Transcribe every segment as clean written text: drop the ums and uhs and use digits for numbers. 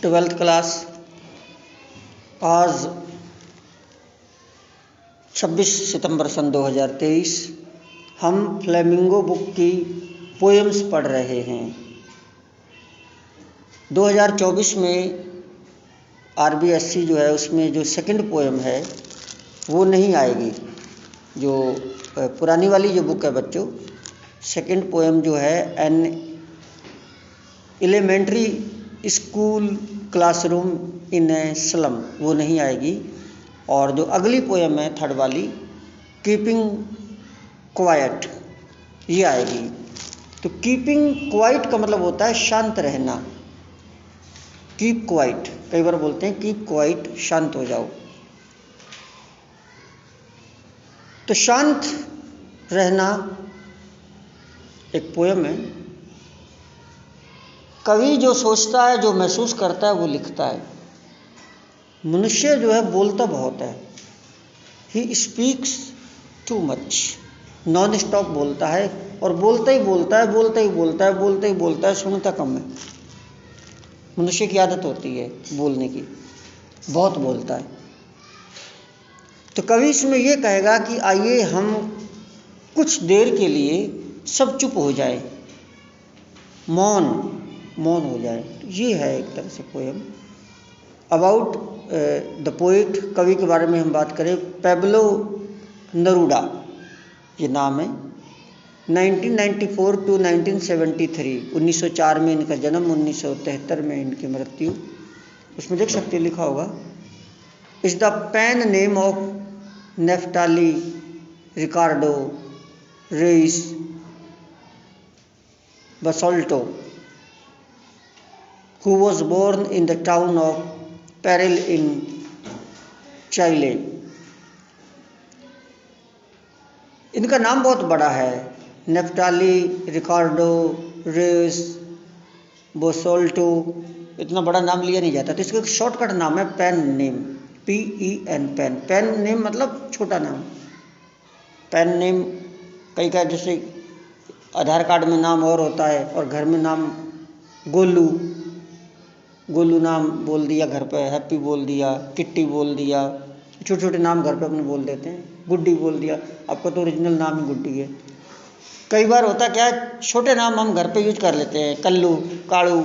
Twelfth class. आज 26 सितंबर सन 2023। हम flamingo book की पोएम्स पढ़ रहे हैं। 2024 में आरबीएससी जो है उसमें जो सेकंड पोएम है वो नहीं आएगी। जो पुरानी वाली जो बुक है बच्चों, सेकंड पोएम जो है an elementary school classroom in a slum, वो नहीं आएगी। और जो अगली पोएम है थर्ड वाली, कीपिंग क्वाइट, ये आएगी। तो कीपिंग क्वाइट का मतलब होता है शांत रहना। कीप क्वाइट, कई बार बोलते हैं कीप क्वाइट, शांत हो जाओ। तो शांत रहना एक पोएम है। कवि जो सोचता है, जो महसूस करता है, वो लिखता है। मनुष्य जो है बोलता बहुत है। He speaks too much, non stop बोलता है और बोलता ही बोलता है, बोलता ही बोलता है, बोलता ही बोलता है, सुनता कम है। मनुष्य की आदत होती है बोलने की, बहुत बोलता है। तो कवि इसमें यह कहेगा कि आइए हम कुछ देर के लिए सब चुप हो जाए, मौन हो जाए। तो ये है एक तरह से पोएम। अबाउट द पोइट, कवि के बारे में हम बात करें, पेब्लो नरूडा ये नाम है। 1994 टू 1973, 1904 में इनका जन्म, 1973 में इनकी मृत्यु। उसमें देख सकते हैं लिखा होगा, is the pen name of Neftali Ricardo Reyes Basoalto, who was born in the town of Paril in Chile। इनका नाम बहुत बड़ा है, नेफ्टाली रिकार्डो रेस बोसोल्टो। इतना बड़ा नाम लिया नहीं जाता, तो इसका एक शॉर्टकट नाम है pen name, PEN, pen. Pen name मतलब छोटा नाम। पेन नेम कई का, जैसे आधार कार्ड में नाम और होता है और घर में नाम गोलू, गोलू नाम बोल दिया घर पे, हैप्पी बोल दिया, किट्टी बोल दिया, छोटे छोटे नाम घर पे अपने बोल देते हैं। गुड्डी बोल दिया, आपका तो ओरिजिनल नाम ही गुड्डी है। कई बार होता क्या है, छोटे नाम हम घर पे यूज कर लेते हैं, कल्लू, काड़ू,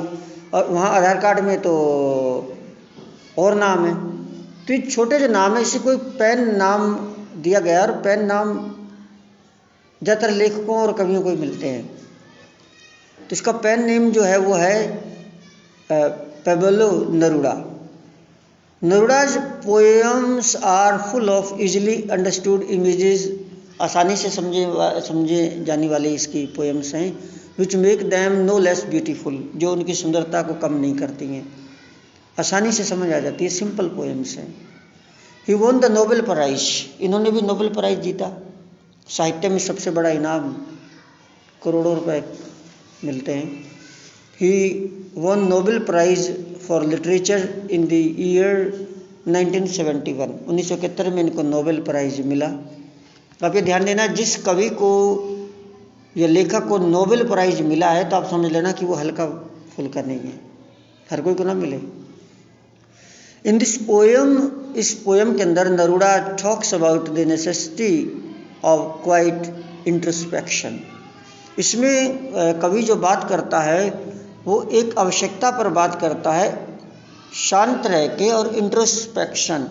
और वहाँ आधार कार्ड में तो और नाम है। तो ये छोटे जो नाम है, इसे कोई पेन नाम दिया गया। और पेन नाम ज़्यादातर लेखकों और कवियों को ही मिलते हैं। तो इसका पेन नेम जो है वो है Pablo Neruda. Neruda's poems are full of easily understood images, आसानी से समझे जाने वाली इसकी पोएम्स हैं। Which make them no less beautiful, जो उनकी सुंदरता को कम नहीं करती हैं, आसानी से समझ आ जाती है, सिंपल पोएम्स हैं। He won the Nobel prize, इन्होंने भी नोबेल प्राइज जीता। साहित्य में सबसे बड़ा इनाम, करोड़ों रुपए मिलते हैं। ही won Nobel Prize for Literature in the year 1971, 1971 में इनको नोबेल प्राइज मिला। आप ये ध्यान देना, जिस कवि को या लेखक को नोबेल प्राइज मिला है तो आप समझ लेना कि वो हल्का फुल्का नहीं है, हर कोई को ना मिले। इन दिस पोएम, इस पोएम के अंदर Neruda talks about the necessity of quiet introspection. इसमें कवि जो बात करता है वो एक आवश्यकता पर बात करता है, शांत रह के और इंट्रोस्पेक्शन,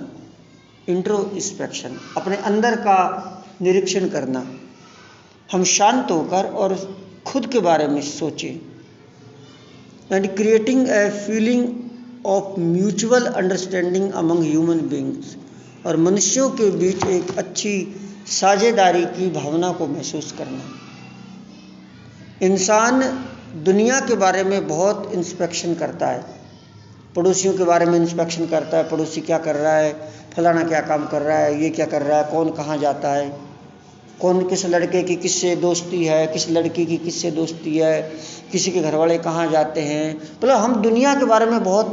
अपने अंदर का निरीक्षण करना। हम शांत होकर और खुद के बारे में सोचें। And creating a feeling of mutual understanding among human beings, और मनुष्यों के बीच एक अच्छी साझेदारी की भावना को महसूस करना। इंसान दुनिया के बारे में बहुत इंस्पेक्शन करता है, पड़ोसियों के बारे में इंस्पेक्शन करता है, पड़ोसी क्या कर रहा है, फलाना क्या काम कर रहा है, ये क्या कर रहा है, कौन कहाँ जाता है, कौन किस लड़के की किससे दोस्ती है, किस लड़की की किससे दोस्ती है, किसी के घर वाले कहाँ जाते हैं। मतलब हम दुनिया के बारे में बहुत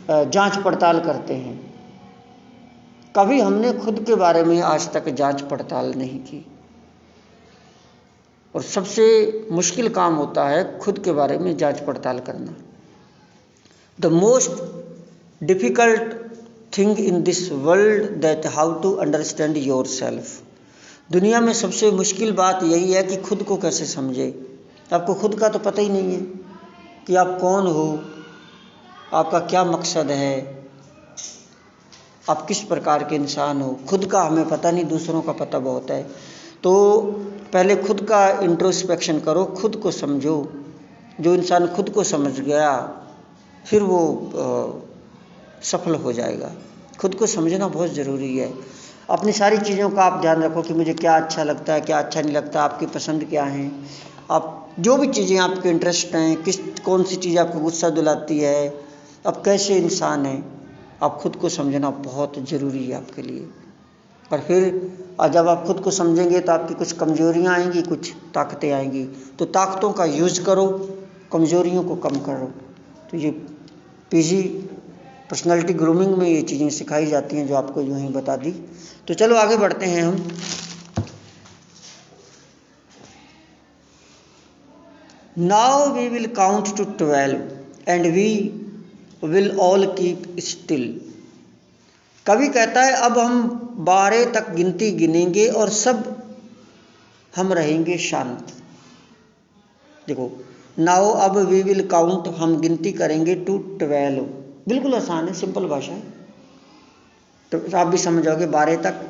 जांच पड़ताल करते हैं। कभी हमने खुद के बारे में आज तक जांच पड़ताल नहीं की। और सबसे मुश्किल काम होता है खुद के बारे में जांच पड़ताल करना। The most difficult thing in this world that how to understand yourself. दुनिया में सबसे मुश्किल बात यही है कि खुद को कैसे समझे। आपको खुद का तो पता ही नहीं है कि आप कौन हो, आपका क्या मकसद है, आप किस प्रकार के इंसान हो। खुद का हमें पता नहीं, दूसरों का पता बहुत है। तो पहले खुद का इंट्रोस्पेक्शन करो, खुद को समझो। जो इंसान खुद को समझ गया फिर वो सफल हो जाएगा। खुद को समझना बहुत ज़रूरी है। अपनी सारी चीज़ों का आप ध्यान रखो कि मुझे क्या अच्छा लगता है, क्या अच्छा नहीं लगता, आपकी पसंद क्या है। आप जो भी चीज़ें आपके इंटरेस्ट हैं, कौन सी चीज़ आपको गुस्सा दिलाती है, आप कैसे इंसान हैं, आप खुद को समझना बहुत ज़रूरी है आपके लिए। और फिर जब आप खुद को समझेंगे तो आपकी कुछ कमजोरियां आएंगी, कुछ ताकतें आएंगी। तो ताकतों का यूज़ करो, कमजोरियों को कम करो। तो ये पीजी पर्सनालिटी ग्रूमिंग में ये चीज़ें सिखाई जाती हैं जो आपको यूँ ही बता दी। तो चलो आगे बढ़ते हैं हम। Now we will count to 12 and we will all keep still. कवि कहता है अब हम 12 तक गिनती गिनेंगे और सब हम रहेंगे शांत। देखो, नाउ अब वी विल काउंट, हम गिनती करेंगे टू 12। बिल्कुल आसान है, सिंपल भाषा है, तो आप भी समझ जाओगे 12 तक।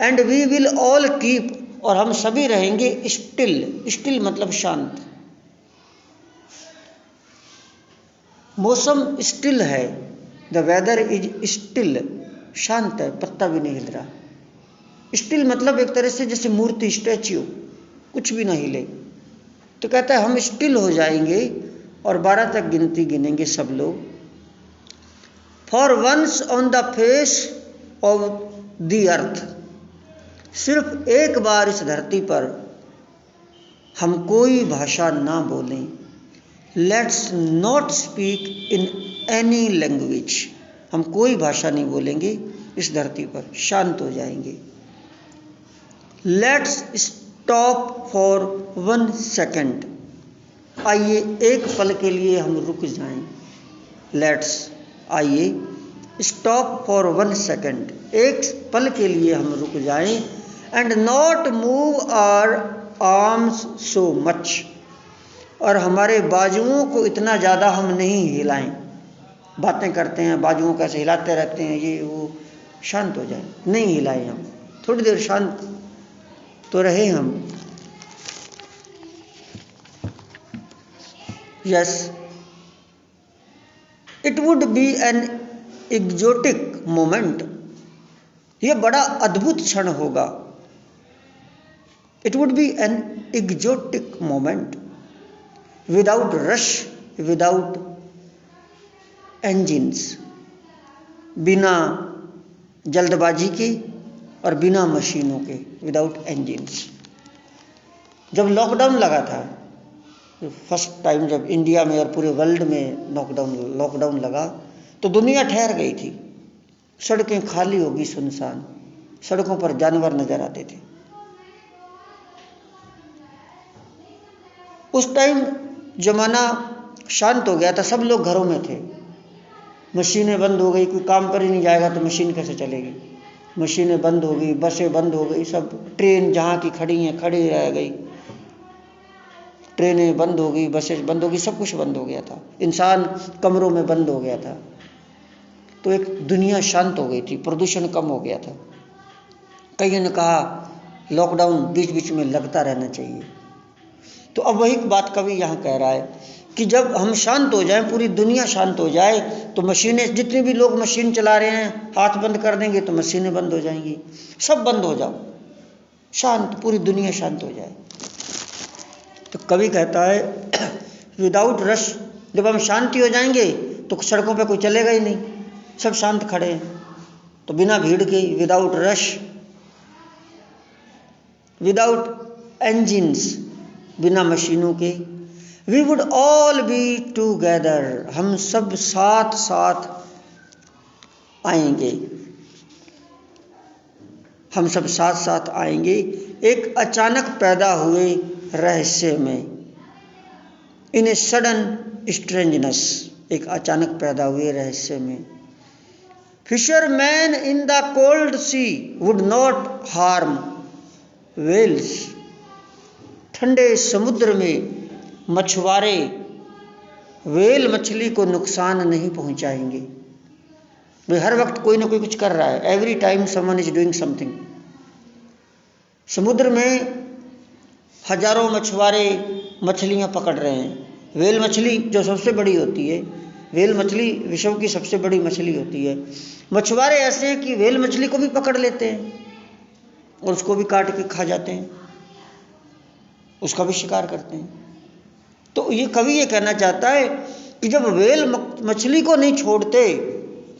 And we will all keep, और हम सभी रहेंगे स्टिल। स्टिल मतलब शांत। मौसम स्टिल है, द वेदर इज स्टिल, शांत है, पत्ता भी नहीं हिल रहा। स्टिल मतलब एक तरह से जैसे मूर्ति, स्टैच्यू, कुछ भी ना हिले। तो कहता है हम स्टिल हो जाएंगे और 12 तक गिनती गिनेंगे सब लोग। For once on the face of the earth, सिर्फ एक बार इस धरती पर हम कोई भाषा ना बोलें। Let's not speak in any language, हम कोई भाषा नहीं बोलेंगे इस धरती पर, शांत हो जाएंगे। लेट्स स्टॉप फॉर 1 सेकेंड, आइए एक पल के लिए हम रुक जाएं। लेट्स, आइए, स्टॉप फॉर 1 सेकेंड, एक पल के लिए हम रुक जाएं। And not move our arms so much, और हमारे बाजुओं को इतना ज़्यादा हम नहीं हिलाएं। बातें करते हैं, बाजुओं को ऐसे हिलाते रहते हैं, ये वो, शांत हो जाए, नहीं हिलाएं हम, थोड़ी देर शांत तो रहे हम। Yes, it would be an exotic moment, ये बड़ा अद्भुत क्षण होगा। It would be an exotic moment, without rush, without engines, बिना जल्दबाजी के और बिना मशीनों के, विदाउट इंजिन्स। जब लॉकडाउन लगा था, फर्स्ट टाइम जब इंडिया में और पूरे वर्ल्ड में लॉकडाउन लगा, तो दुनिया ठहर गई थी। सड़कें खाली होगी, सुनसान, सड़कों पर जानवर नजर आते थे। उस टाइम जमाना शांत हो गया था, सब लोग घरों में थे। मशीनें बंद हो गई, कोई काम पर ही नहीं जाएगा तो मशीन कैसे चलेगी। मशीनें बंद हो गई, बसें बंद हो गई, सब, ट्रेन जहाँ की खड़ी हैं खड़ी रह गई, ट्रेनें बंद हो गई, बसें बंद हो गई, सब कुछ बंद हो गया था। इंसान कमरों में बंद हो गया था। तो एक दुनिया शांत हो गई थी, प्रदूषण कम हो गया था। कईयों ने कहा लॉकडाउन बीच बीच में लगता रहना चाहिए। तो अब वही बात कवि यहाँ कह रहा है कि जब हम शांत हो जाएं, पूरी दुनिया शांत हो जाए, तो मशीनें, जितने भी लोग मशीन चला रहे हैं, हाथ बंद कर देंगे तो मशीनें बंद हो जाएंगी। सब बंद हो जाओ, शांत, पूरी दुनिया शांत हो जाए। तो कवि कहता है विदाउट रश, जब हम शांति हो जाएंगे तो सड़कों पे कोई चलेगा ही नहीं, सब शांत खड़े हैं, तो बिना भीड़ के, विदाउट रश, विदाउट इंजिन्स, बिना मशीनों के, we would all be together, हम सब साथ साथ आएंगे, हम सब साथ साथ आएंगे एक अचानक पैदा हुए रहस्य में, इन ए सडन स्ट्रेंजनेस, एक अचानक पैदा हुए रहस्य में। Fishermen in the cold sea would not harm whales. ठंडे समुद्र में मछुआरे वेल मछली को नुकसान नहीं पहुंचाएंगे। वे हर वक्त कोई ना कोई कुछ कर रहा है, every time someone is doing something. समुद्र में हजारों मछुआरे मछलियां पकड़ रहे हैं। वेल मछली जो सबसे बड़ी होती है, वेल मछली विश्व की सबसे बड़ी मछली होती है। मछुआरे ऐसे हैं कि वेल मछली को भी पकड़ लेते हैं और उसको भी काट के खा जाते हैं, उसका भी शिकार करते हैं। तो ये कवि ये कहना चाहता है कि जब वेल मछली को नहीं छोड़ते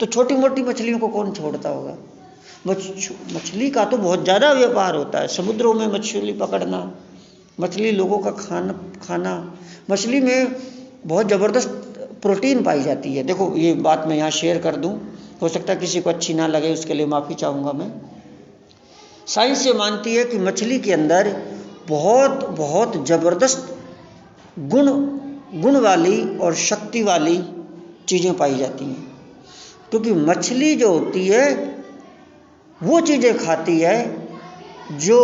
तो छोटी मोटी मछलियों को कौन छोड़ता होगा। मछली का तो बहुत ज़्यादा व्यापार होता है, समुद्रों में मछली पकड़ना, मछली लोगों का खाना। मछली में बहुत ज़बरदस्त प्रोटीन पाई जाती है। देखो ये बात मैं यहाँ शेयर कर दूँ, हो सकता है किसी को अच्छी ना लगे, उसके लिए माफ़ी चाहूँगा मैं। साइंस ये मानती है कि मछली के अंदर बहुत बहुत ज़बरदस्त गुण वाली और शक्ति वाली चीज़ें पाई जाती हैं, क्योंकि मछली जो होती है वो चीज़ें खाती है जो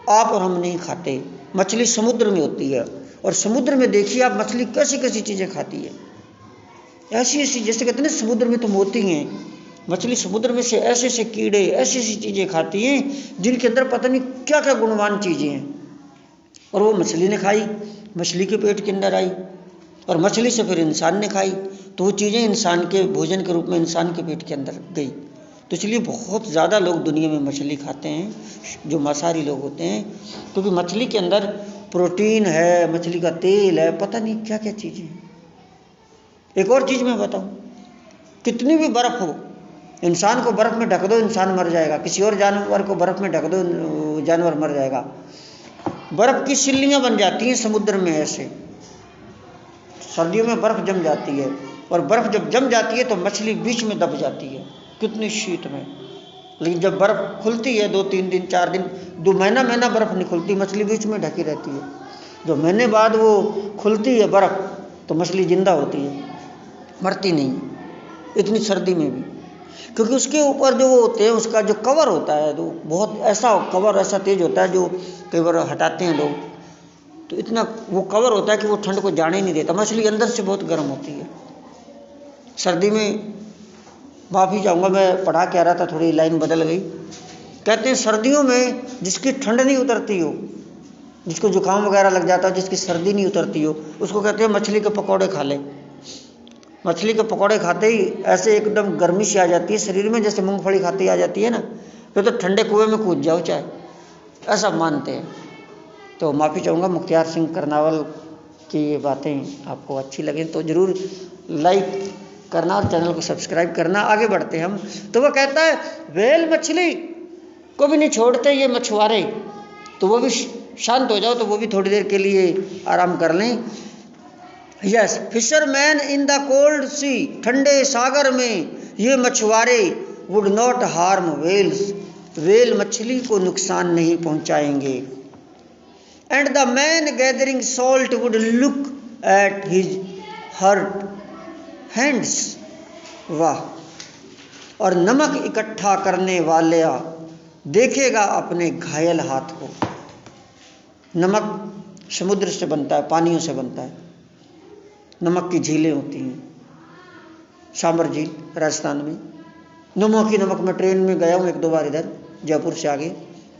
आप और हम नहीं खाते। मछली समुद्र में होती है और समुद्र में देखिए आप मछली कैसी कैसी चीज़ें खाती है, ऐसी ऐसी, जैसे कहते हैं ना समुद्र में तो मोती हैं, मछली समुद्र में से ऐसे ऐसे कीड़े, ऐसी ऐसी चीज़ें खाती हैं जिनके अंदर पता नहीं क्या क्या गुणवान चीज़ें हैं। और वो मछली ने खाई, मछली के पेट के अंदर आई और मछली से फिर इंसान ने खाई, तो वो चीज़ें इंसान के भोजन के रूप में इंसान के पेट के अंदर गई। तो इसलिए बहुत ज़्यादा लोग दुनिया में मछली खाते हैं, जो मांसाहारी लोग होते हैं, क्योंकि मछली के अंदर प्रोटीन है, मछली का तेल है, पता नहीं क्या क्या चीज़ें हैं। एक और चीज़ मैं बताऊं, कितनी भी बर्फ़ हो, इंसान को बर्फ़ में ढक दो इंसान मर जाएगा, किसी और जानवर को बर्फ़ में ढक दो जानवर मर जाएगा। बर्फ़ की सिल्लियाँ बन जाती हैं समुद्र में, ऐसे सर्दियों में बर्फ़ जम जाती है और बर्फ़ जब जम जाती है तो मछली बीच में दब जाती है, कितनी शीत में। लेकिन जब बर्फ़ खुलती है 2-3 दिन 4 दिन 2 महीना बर्फ़ नहीं खुलती, मछली बीच में ढकी रहती है। जो महीने बाद वो खुलती है बर्फ़ तो मछली जिंदा होती है, मरती नहीं, इतनी सर्दी में भी, क्योंकि उसके ऊपर जो वो होते हैं उसका जो कवर होता है, तो बहुत ऐसा कवर ऐसा तेज होता है जो कई बार हटाते हैं लोग, तो इतना वो कवर होता है कि वो ठंड को जाने ही नहीं देता। मछली अंदर से बहुत गर्म होती है। सर्दी में माफ़ी चाहूँगा, मैं पढ़ा के आ रहा था, थोड़ी लाइन बदल गई। कहते हैं सर्दियों में जिसकी ठंड नहीं उतरती हो, जिसको जुकाम वगैरह लग जाता हो, जिसकी सर्दी नहीं उतरती हो, उसको कहते हैं मछली के पकौड़े खा ले। मछली के पकौड़े खाते ही ऐसे एकदम गर्मी सी आ जाती है शरीर में, जैसे मूंगफली खाते ही आ जाती है ना, फिर तो ठंडे कुएं में कूद जाओ चाहे, ऐसा मानते हैं। तो माफ़ी चाहूँगा, मुख्तियार सिंह करनावल की ये बातें आपको अच्छी लगें तो ज़रूर लाइक करना और चैनल को सब्सक्राइब करना। आगे बढ़ते हैं हम। तो वो कहता है वेल मछली को भी नहीं छोड़ते ये मछुआरे, तो वो भी शांत हो जाओ, तो वो भी थोड़ी देर के लिए आराम कर लें। Yes, fisherman in the cold sea, ठंडे सागर में ये मछुआरे would not harm whales, whale मछली को नुकसान नहीं पहुंचाएंगे। And the man gathering salt would look at his hurt hands, वाह, और नमक इकट्ठा करने वाला देखेगा अपने घायल हाथ को। नमक समुद्र से बनता है, पानियों से बनता है, नमक की झीलें होती हैं, सांबर झील राजस्थान में, नमक में ट्रेन में गया हूँ 1-2 बार, इधर जयपुर से आगे,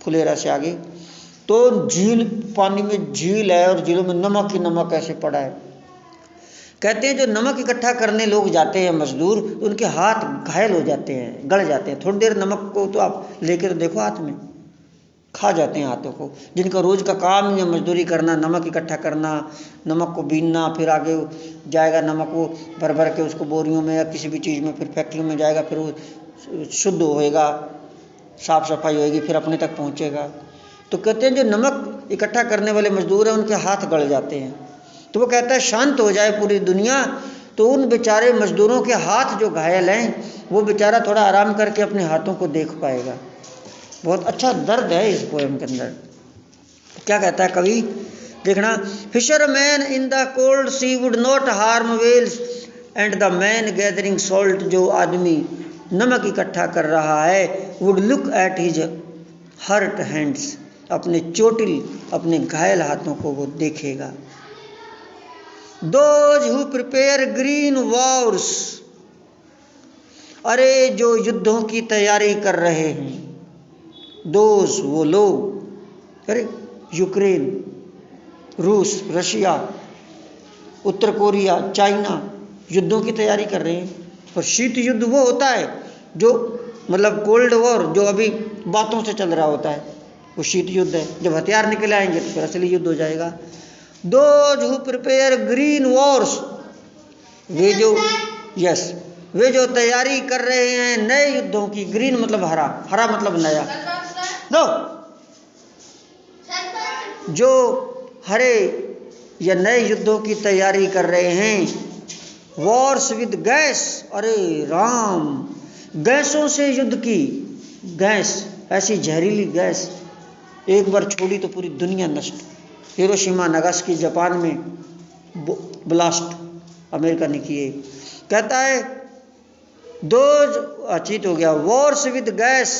फुलेरा से आगे, तो झील, पानी में झील है और झीलों में नमक ही नमक ऐसे पड़ा है। कहते हैं जो नमक इकट्ठा करने लोग जाते हैं मजदूर, उनके हाथ घायल हो जाते हैं, गड़ जाते हैं। थोड़ी देर नमक को तो आप लेकर देखो, हाथ में खा जाते हैं हाथों को। जिनका रोज़ का काम ही है मजदूरी करना, नमक इकट्ठा करना, नमक को बीनना, फिर आगे जाएगा नमक को भर भर के उसको बोरियों में या किसी भी चीज़ में, फिर फैक्ट्री में जाएगा, फिर वो शुद्ध होएगा, साफ़ सफाई होएगी, फिर अपने तक पहुँचेगा। तो कहते हैं जो नमक इकट्ठा करने वाले मजदूर हैं उनके हाथ गड़ जाते हैं। तो वो कहता है शांत हो जाए पूरी दुनिया तो उन बेचारे मजदूरों के हाथ जो घायल हैं वो बेचारा थोड़ा आराम करके अपने हाथों को देख पाएगा। बहुत अच्छा दर्द है इस पोएम के अंदर। क्या कहता है कवि, देखना, fishermen in the cold sea would not harm whales and the man gathering salt, जो आदमी नमक इकट्ठा कर रहा है, would look at his hurt hands, अपने चोटिल, अपने घायल हाथों को वो देखेगा। Those who prepare green wars, अरे जो युद्धों की तैयारी कर रहे हैं, दोज वो लोग, अरे यूक्रेन, रूस, रशिया, उत्तर कोरिया, चाइना युद्धों की तैयारी कर रहे हैं। और शीत युद्ध वो होता है जो मतलब कोल्ड वॉर जो अभी बातों से चल रहा होता है, वो शीत युद्ध है। जब हथियार निकल आएंगे तो फिर असली युद्ध हो जाएगा। Those who prepare green wars, वे जो वे जो तैयारी कर रहे हैं नए युद्धों की। ग्रीन मतलब हरा, हरा मतलब नया। नो, जो हरे या नए युद्धों की तैयारी कर रहे हैं। वॉर्स विद गैस, अरे राम, गैसों से युद्ध की। गैस, ऐसी जहरीली गैस एक बार छोड़ी तो पूरी दुनिया नष्ट। हिरोशिमा नागासाकी जापान में ब्लास्ट अमेरिका ने किए। कहता है दोज, अचीत हो गया, वॉर्स विद गैस,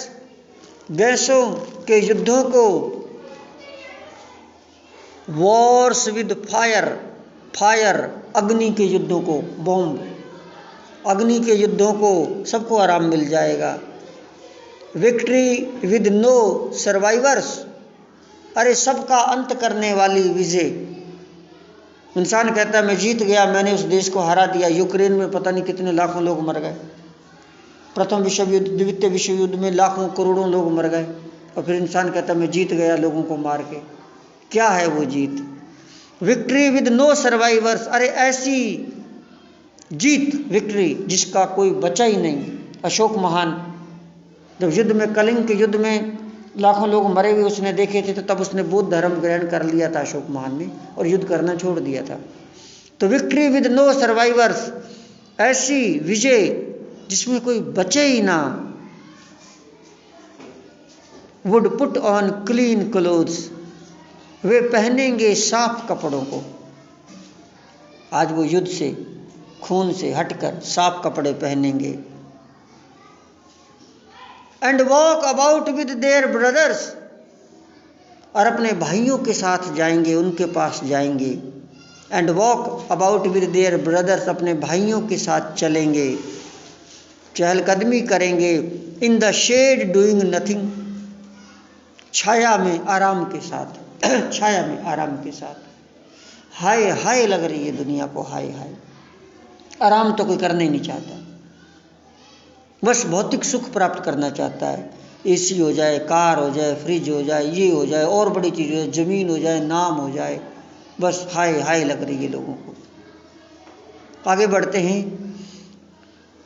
गैसों के युद्धों को। वॉर्स विद फायर, फायर अग्नि के युद्धों को, बॉम्ब, अग्नि के युद्धों को, सबको आराम मिल जाएगा। विक्ट्री विद नो सर्वाइवर्स, अरे सबका अंत करने वाली विजय। इंसान कहता है मैं जीत गया, मैंने उस देश को हरा दिया। यूक्रेन में पता नहीं कितने लाखों लोग मर गए, प्रथम विश्व युद्ध, द्वितीय विश्व युद्ध में लाखों करोड़ों लोग मर गए, और फिर इंसान कहता है मैं जीत गया लोगों को मार के। क्या है वो जीत? विक्ट्री विद नो सर्वाइवर्स, अरे ऐसी जीत, विक्ट्री जिसका कोई बचा ही नहीं। अशोक महान जब युद्ध में, कलिंग के युद्ध में लाखों लोग मरे हुए उसने देखे थे, तो तब उसने बौद्ध धर्म ग्रहण कर लिया था अशोक महान ने, और युद्ध करना छोड़ दिया था। तो विक्ट्री विद नो सर्वाइवर्स, ऐसी विजय जिसमें कोई बचे ही ना। Would put on clean clothes, वे पहनेंगे साफ कपड़ों को। आज वो युद्ध से, खून से हटकर साफ कपड़े पहनेंगे। And walk about with their brothers, और अपने भाइयों के साथ जाएंगे, उनके पास जाएंगे। And walk about with their brothers, अपने भाइयों के साथ चलेंगे, चहलकदमी करेंगे। In the shade doing nothing, छाया में आराम के साथ, छाया में आराम के साथ। हाय हाय लग रही है दुनिया को, हाय हाय। आराम तो कोई करना ही नहीं चाहता, बस भौतिक सुख प्राप्त करना चाहता है। एसी हो जाए, कार हो जाए, फ्रिज हो जाए, ये हो जाए, और बड़ी चीज़ हो जाए, ज़मीन हो जाए, नाम हो जाए, बस हाय हाय लग रही है लोगों को। आगे बढ़ते हैं।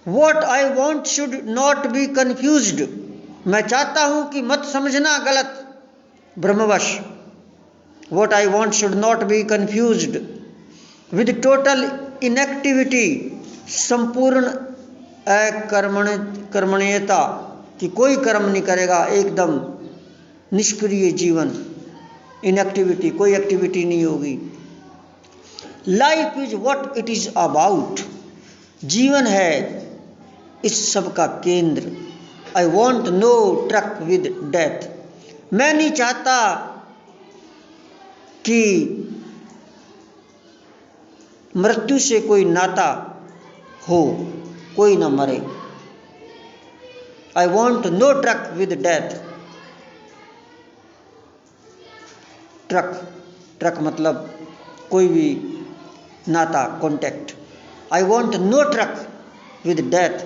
What I want should not be confused, मैं चाहता हूँ कि मत समझना गलत, ब्रह्मवश। What I want should not be confused with total inactivity, संपूर्ण कर्मण्यता, कि कोई कर्म नहीं करेगा, एकदम निष्क्रिय जीवन। इनएक्टिविटी, कोई एक्टिविटी नहीं होगी। Life is what it is about, जीवन है इस सब का केंद्र। I want no truck with death, मैं नहीं चाहता कि मृत्यु से कोई नाता हो, कोई ना मरे। I want no truck with death. Truck, truck मतलब कोई भी नाता, contact. I want no truck with death,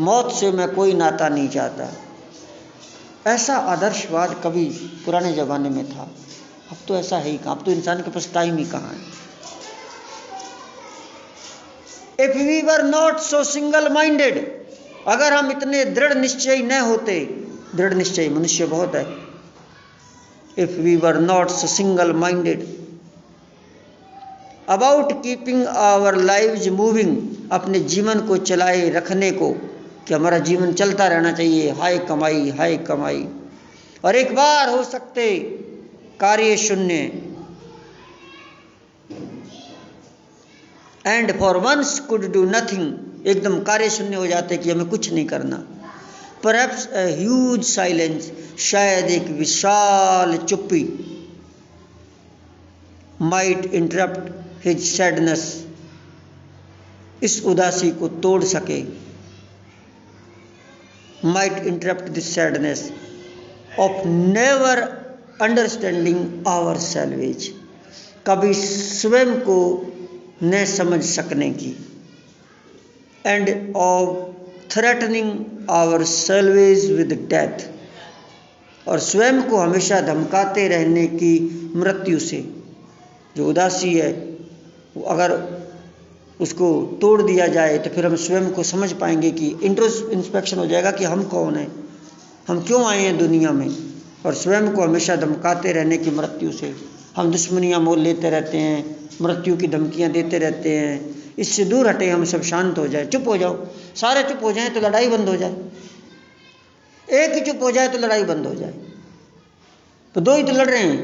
मौत से मैं कोई नाता नहीं चाहता। ऐसा आदर्शवाद कभी पुराने ज़माने में था, अब तो ऐसा है ही कहाँ, अब तो इंसान के पास टाइम ही कहाँ है। If we were not so single minded, अगर हम इतने दृढ़ निश्चयी न होते, दृढ़ निश्चयी मनुष्य बहुत है। If we were not so single minded about keeping our lives moving, अपने जीवन को चलाए रखने को, कि हमारा जीवन चलता रहना चाहिए, हाय कमाई हाय कमाई, और एक बार हो सकते कार्य शून्य, and for once could do nothing, एकदम कार्य शून्य हो जाते कि हमें कुछ नहीं करना। परहैप्स अ ह्यूज साइलेंस, शायद एक विशाल चुप्पी, माइट इंटरप्ट हिज सैडनेस, इस उदासी को तोड़ सके। Might interrupt this sadness of never understanding ourselves, कभी स्वयं को न समझ सकने की, and of threatening ourselves with death, और स्वयं को हमेशा धमकाते रहने की मृत्यु से। जो उदासी है वो अगर उसको तोड़ दिया जाए तो फिर हम स्वयं को समझ पाएंगे कि इंट्रोस्पेक्शन हो जाएगा कि हम कौन हैं, हम क्यों आए हैं दुनिया में। और स्वयं को हमेशा धमकाते रहने की मृत्यु से हम दुश्मनियाँ मोल लेते रहते हैं, मृत्यु की धमकियाँ देते रहते हैं। इससे दूर हटे, हम सब शांत हो जाए, चुप हो जाओ, सारे चुप हो जाएं तो लड़ाई बंद हो जाए। एक ही चुप हो जाए तो लड़ाई बंद हो जाए। तो दो ही तो लड़ रहे हैं,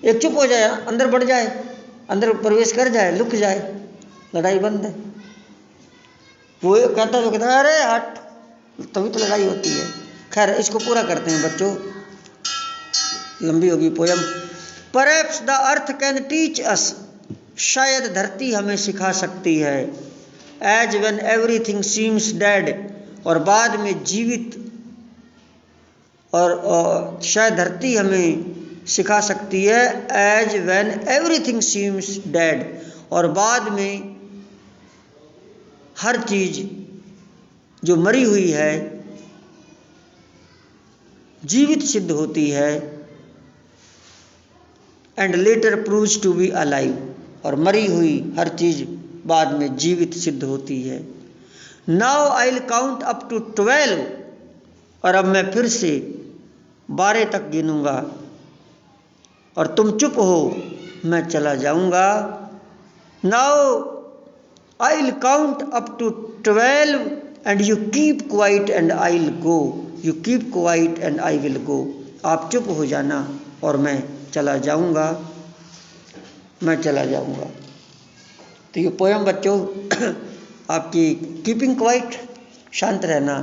एक चुप हो जाए, अंदर बढ़ जाए, अंदर प्रवेश कर जाए, लुक जाए, लड़ाई बंद है। वो कहता है अरे हट, तभी तो लड़ाई होती है। खैर इसको पूरा करते हैं बच्चों, लंबी होगी poem. Perhaps the earth can teach us, शायद धरती हमें सिखा सकती है। As when everything seems dead, और बाद में जीवित, और शायद धरती हमें सिखा सकती है। As when everything seems dead, और बाद में हर चीज जो मरी हुई है जीवित सिद्ध होती है। And later proves to be alive, और मरी हुई हर चीज बाद में जीवित सिद्ध होती है। Now I will count up to 12, और अब मैं फिर से 12 तक गिनूंगा, और तुम चुप हो, मैं चला जाऊंगा। Now I will count up to 12 and you keep quiet and I will go, you keep quiet and I will go. आप चुप हो जाना और मैं चला जाऊंगा, मैं चला जाऊंगा। तो ये पोयम बच्चों आपकी कीपिंग क्वाइट, शांत रहना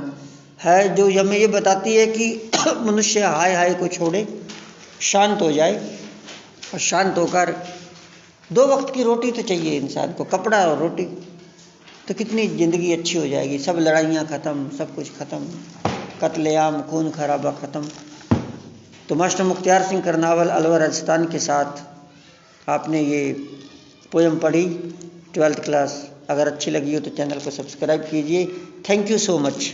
है, जो हमें ये बताती है कि मनुष्य हाय हाय को छोड़े, शांत हो जाए, और शांत होकर 2 वक्त की रोटी तो चाहिए इंसान को, कपड़ा और रोटी, तो कितनी ज़िंदगी अच्छी हो जाएगी। सब लड़ाइयाँ ख़त्म, सब कुछ ख़त्म, कत्लेआम, खून खराबा ख़त्म। तो मास्टर मुख्तियार सिंह करनावल अलवर राजस्थान के साथ आपने ये पोयम पढ़ी 12th क्लास। अगर अच्छी लगी हो तो चैनल को सब्सक्राइब कीजिए। Thank you so much.